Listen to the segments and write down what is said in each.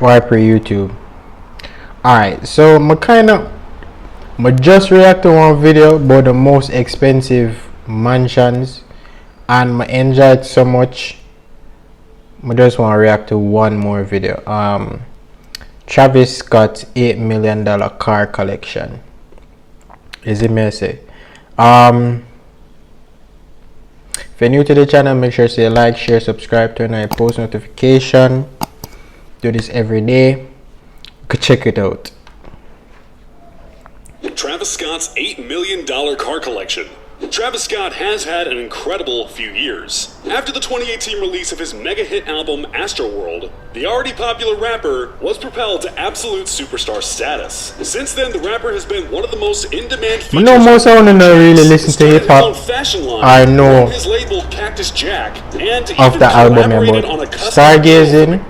Why per YouTube? Alright, so I just react to one video about the most expensive mansions and I enjoyed it so much. I just want to react to one more video. Travis Scott's $8 million car collection. Is it me say? If you're new to the channel, make sure to say like, share, subscribe, turn on post notification. Do this every day. Go check it out. Travis Scott's $8 million car collection. Travis Scott has had an incredible few years. After the 2018 release of his mega hit album Astroworld, the already popular rapper was propelled to absolute superstar status. Since then, the rapper has been one of the most in-demand features. No, most I don't really listen to hip hop. I know his label Cactus Jack and of the album about Stargazing,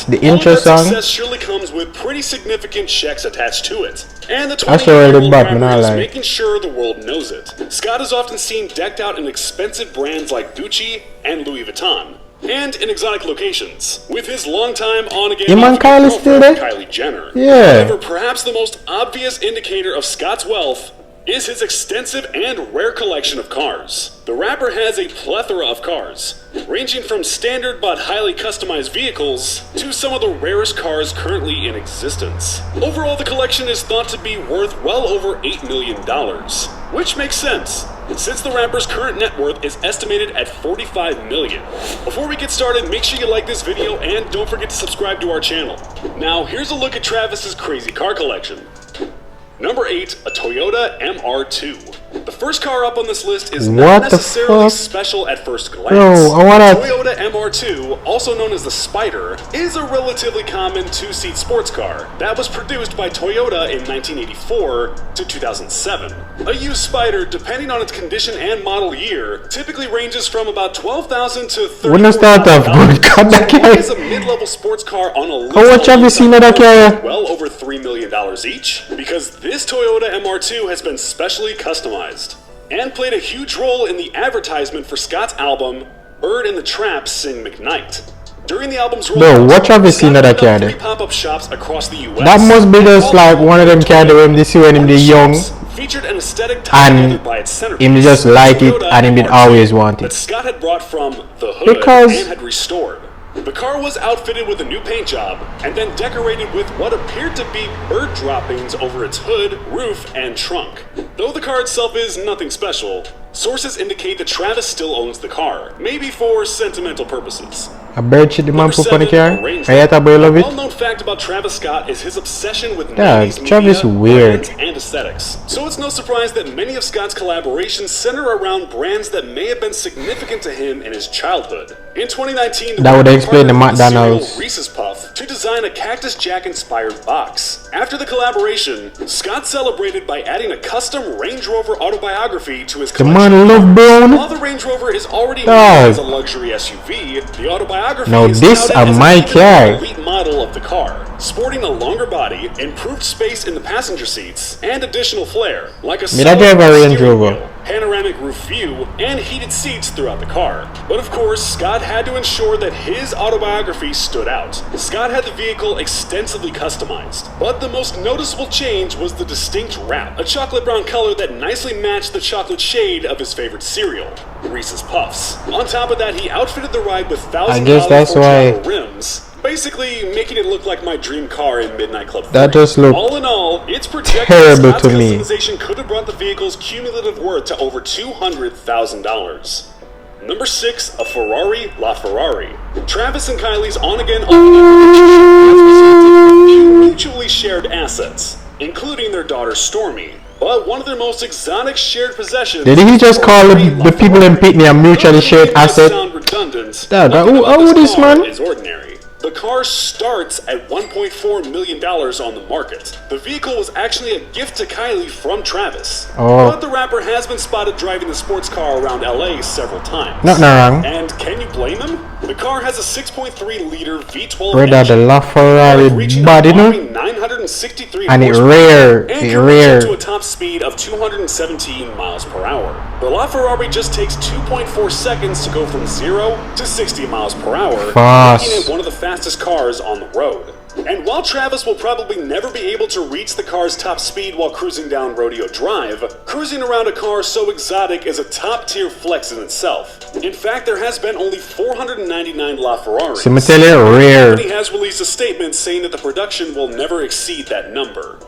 the intro song. Success surely comes with pretty significant checks attached to it. And the 20-year-old rapper is making sure the world knows it. Scott is often seen decked out in expensive brands like Gucci and Louis Vuitton, and in exotic locations, with his longtime on-again girlfriend Kylie Jenner. Yeah. However, perhaps the most obvious indicator of Scott's wealth is his extensive and rare collection of cars. The rapper has a plethora of cars, ranging from standard but highly customized vehicles to some of the rarest cars currently in existence. Overall, the collection is thought to be worth well over $8 million, which makes sense, since the rapper's current net worth is estimated at $45 million. Before we get started, make sure you like this video and don't forget to subscribe to our channel. Now, here's a look at Travis's crazy car collection. Number 8, a Toyota MR2. The first car up on this list is not necessarily special at first glance. Toyota MR2, also known as the Spider, is a relatively common two-seat sports car that was produced by Toyota in 1984 to 2007. A used Spider, depending on its condition and model year, typically ranges from about $12,000 to $34,000. It is a mid-level sports car on a list well over $3 million each, because this Toyota MR2 has been specially customized and played a huge role in the advertisement for Scott's album Bird in the Trap Sing McKnight. During the album's release, what Travis seen that car? pop-up shops across the US. That must be just like one of them car when they see when him the young featured an aesthetic and by its him just like it and him did always want it. That Scott had brought from the hood and had restored. The car was outfitted with a new paint job and then decorated with what appeared to be bird droppings over its hood, roof, and trunk. Though the car itself is nothing special, sources indicate that Travis still owns the car, maybe for sentimental purposes. A bird shit the man put on the car? I love it. A well-known fact about Travis Scott is his obsession with Travis weird and aesthetics. So it's no surprise that many of Scott's collaborations center around brands that may have been significant to him in his childhood. In 2019, that would explain the McDonald's Reese's Puff to design a Cactus Jack-inspired box. After the collaboration, Scott celebrated by adding a custom Range Rover autobiography to his collection. The man love brown. While the Range Rover is already known as a luxury SUV, the autobiography is this a my car. Elite model of the car, sporting a longer body, improved space in the passenger seats, and additional flair, like a Range Rover, panoramic roof view, and heated seats throughout the car. But of course, Scott had to ensure that his autobiography stood out. Scott had the vehicle extensively customized, but the most noticeable change was the distinct wrap, a chocolate brown color that nicely matched the chocolate shade of his favorite cereal, Reese's Puffs. On top of that, he outfitted the ride with $1,000 rims, basically making it look like my dream car in Midnight Club 3. That just looked all in all, it's projected terrible Scott's to me. customization could have brought the vehicle's cumulative worth to over $200,000. Number 6, a Ferrari LaFerrari. Travis and Kylie's on-again mutually shared assets, including their daughter Stormy. But one of their most exotic shared possessions. Did he just call the people in Pitney a mutually shared asset? Who this man? Is ordinary. The car starts at $1.4 million on the market. The vehicle was actually a gift to Kylie from Travis. But the rapper has been spotted driving the sports car around LA several times. Not wrong. And can you blame him? The car has a 6.3-liter V12 engine, the LaFerrari body, no? 963 and it rare to a top speed of 217 miles per hour. The LaFerrari just takes 2.4 seconds to go from 0 to 60 miles per hour, making it one of the fastest cars on the road. And while Travis will probably never be able to reach the car's top speed while cruising down Rodeo Drive, cruising around a car so exotic is a top-tier flex in itself. In fact, there has been only 499 LaFerraris. So me tell you, rare. The company has released a statement saying that the production will never exceed that number.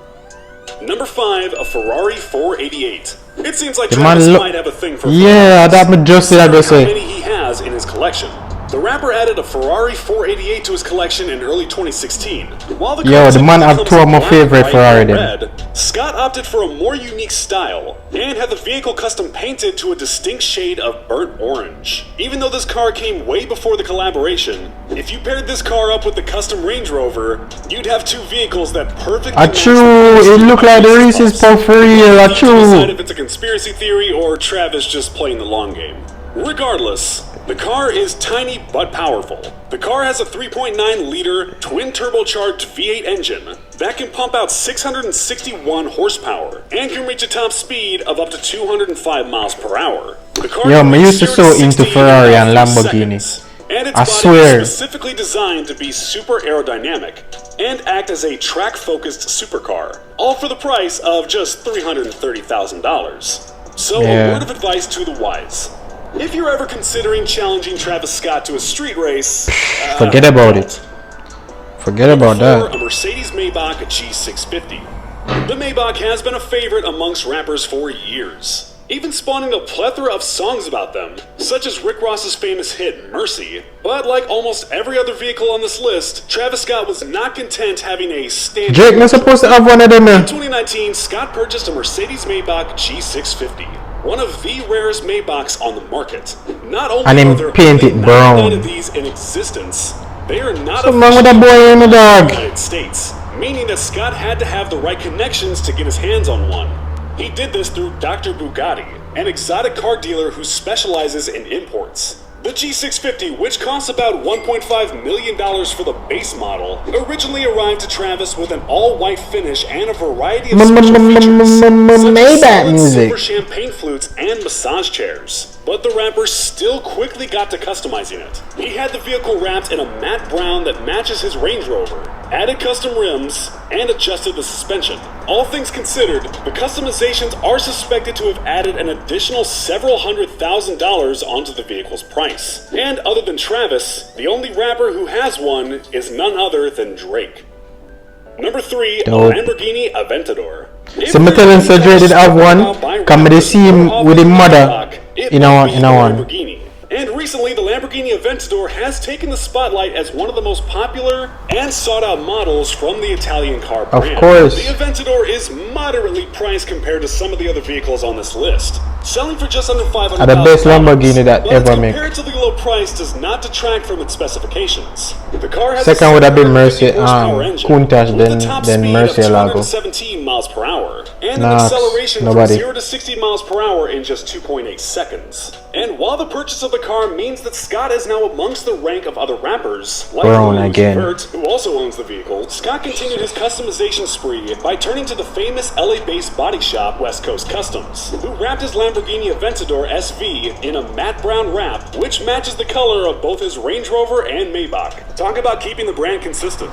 Number 5, a Ferrari 488. It seems like Travis might have a thing for yeah, Ferraris. that me just said I How many he has in his collection. The rapper added a Ferrari 488 to his collection in early 2016. While the the man have two of my favorite Ferrari then. Scott opted for a more unique style and had the vehicle custom painted to a distinct shade of burnt orange. Even though this car came way before the collaboration, if you paired this car up with the custom Range Rover, you'd have two vehicles that perfectly match the it looked like the Reese's Puff for real. decide if it's a conspiracy theory or Travis just playing the long game. Regardless, the car is tiny but powerful. The car has a 3.9-liter twin-turbocharged V8 engine that can pump out 661 horsepower and can reach a top speed of up to 205 miles per hour. The car Yo, can me reach used to 0 so into 60 Ferrari in and about 3 Lamborghini. seconds. And its I body swear. is specifically designed to be super aerodynamic and act as a track-focused supercar, all for the price of just $330,000. So a word of advice to the wise. If you're ever considering challenging Travis Scott to a street race, Forget about it. Forget about Number 4, that. a Mercedes-Maybach G650. The Maybach has been a favorite amongst rappers for years, even spawning a plethora of songs about them, such as Rick Ross's famous hit Mercy. But like almost every other vehicle on this list, Travis Scott was not content having a standard. Drake not supposed to have one of them. In 2019, Scott purchased a Mercedes-Maybach G650. One of the rarest Maybachs on the market. Not only And are him there paint only it 99 brown. of these in existence, they are not Something wrong with that boy in the dog. United States, meaning that Scott had to have the right connections to get his hands on one. He did this through Dr. Bugatti, an exotic car dealer who specializes in imports. The G650, which costs about $1.5 million for the base model, originally arrived to Travis with an all-white finish and a variety of special features, such as Maybach solid music. silver champagne flutes and massage chairs. But the rapper still quickly got to customizing it. He had the vehicle wrapped in a matte brown that matches his Range Rover, added custom rims, and adjusted the suspension. All things considered, the customizations are suspected to have added an additional several $100,000 onto the vehicle's price. And other than Travis, the only rapper who has one is none other than Drake. Number 3, Dope. a Lamborghini Aventador. So me telling Sir Dre did have one, come they see him with his mother in a one. Lamborghini. And recently, the Lamborghini Aventador has taken the spotlight as one of the most popular and sought-out models from the Italian car brand. Of course. The Aventador is moderately priced compared to some of the other vehicles on this list, selling for just under $500,000. The best Lamborghini that but ever its make. comparatively low price does not detract from its specifications. The car has Second a would have been 750 Mercy, horsepower engine Countach, with a top then speed Mercy of Lago. 217 miles per hour and an Knox, acceleration nobody. from 0 to 60 miles per hour in just 2.8 seconds. And while the purchase of the car means that Scott is now amongst the rank of other rappers, like Brown Lil Uzi again. Vert, who also owns the vehicle, Scott continued his customization spree by turning to the famous LA-based body shop West Coast Customs, who wrapped his Lamborghini Aventador SV in a matte brown wrap, which matches the color of both his Range Rover and Maybach. Talk about keeping the brand consistent.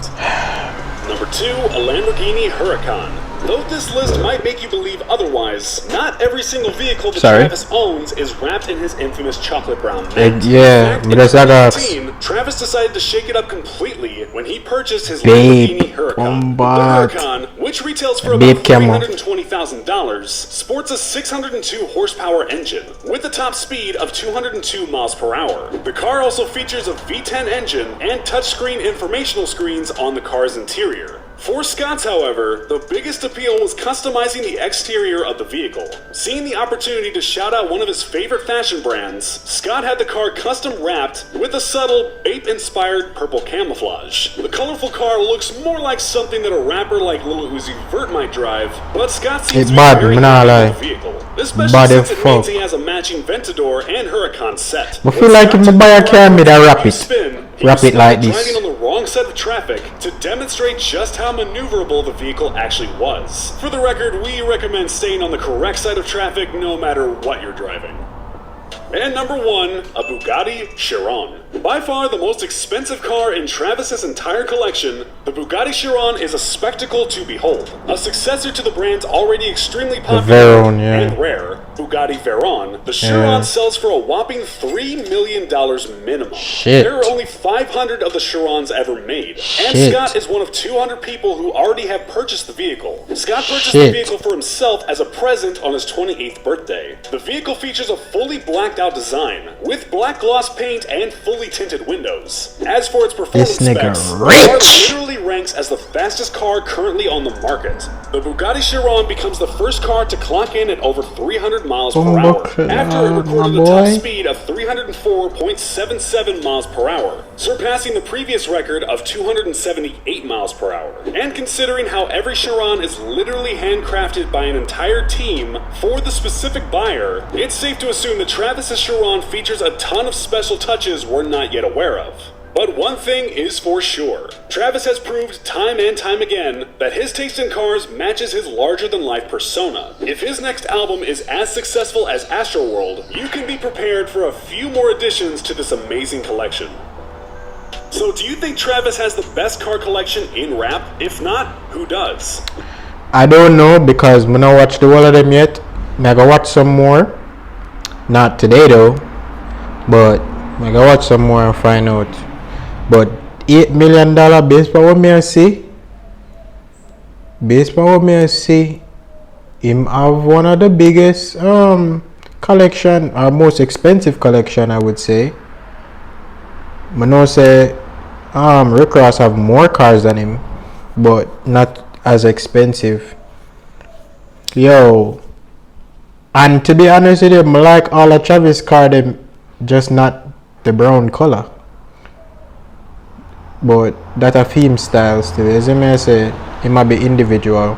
Number 2, a Lamborghini Huracan. Though this list might make you believe otherwise, not every single vehicle that Travis owns is wrapped in his infamous chocolate brown matte. Yeah, In fact, but in that's like a 2018, Travis decided to shake it up completely when he purchased his Babe, Lamborghini Huracan. Bombard. The Huracan, which retails for Babe about Camel. $320,000, sports a 602 horsepower engine with a top speed of 202 miles per hour. The car also features a V10 engine and touchscreen informational screens on the car's interior. For Scott's, however, the biggest appeal was customizing the exterior of the vehicle. Seeing the opportunity to shout out one of his favorite fashion brands, Scott had the car custom wrapped with a subtle Bape-inspired purple camouflage. The colorful car looks more like something that a rapper like Lil Uzi Vert might drive, but Scott seems to be bad, very me nah happy lie. with the vehicle, especially Bad since as it means fuck. he has a matching Ventador and Huracan set. I feel like if I buy a car, me da wrap it. Wrap it like this. Driving on the wrong side of traffic to demonstrate just how maneuverable the vehicle actually was. For the record, we recommend staying on the correct side of traffic no matter what you're driving. And number 1, a Bugatti Chiron. By far the most expensive car in Travis's entire collection, the Bugatti Chiron is a spectacle to behold. A successor to the brand's already extremely popular Veyron, yeah. and rare Bugatti Veyron, the Chiron sells for a whopping $3 million minimum. Shit. There are only 500 of the Chirons ever made, and Shit. Scott is one of 200 people who already have purchased the vehicle. Scott purchased Shit. the vehicle for himself as a present on his 28th birthday. The vehicle features a fully blacked out design, with black gloss paint and fully tinted windows. As for its performance This nigga specs, the rich. car literally ranks as the fastest car currently on the market. The Bugatti Chiron becomes the first car to clock in at over 300 miles per hour, after it recorded my a top boy. speed of 304.77 miles per hour, surpassing the previous record of 278 miles per hour. And considering how every Chiron is literally handcrafted by an entire team for the specific buyer, it's safe to assume that Travis's Chiron features a ton of special touches we're not yet aware of. But one thing is for sure, Travis has proved time and time again that his taste in cars matches his larger-than-life persona. If his next album is as successful as Astroworld, you can be prepared for a few more additions to this amazing collection. So do you think Travis has the best car collection in rap? If not, who does? I don't know because I not watch the whole of them yet. I go watch some more. Not today though, but I go watch some more and find out. But $8 million based on what me see, him have one of the biggest collection or most expensive collection, I would say. I know say Rick Ross have more cars than him, but not as expensive. Yo, and to be honest with you, I like all the Travis car, them just not the brown color. But that a theme style still. As I say, it might be individual.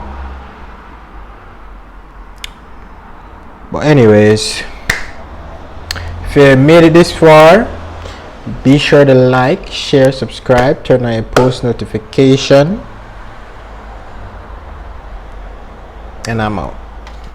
But anyways, if you made it this far, be sure to like, share, subscribe, turn on your post notification. And I'm out.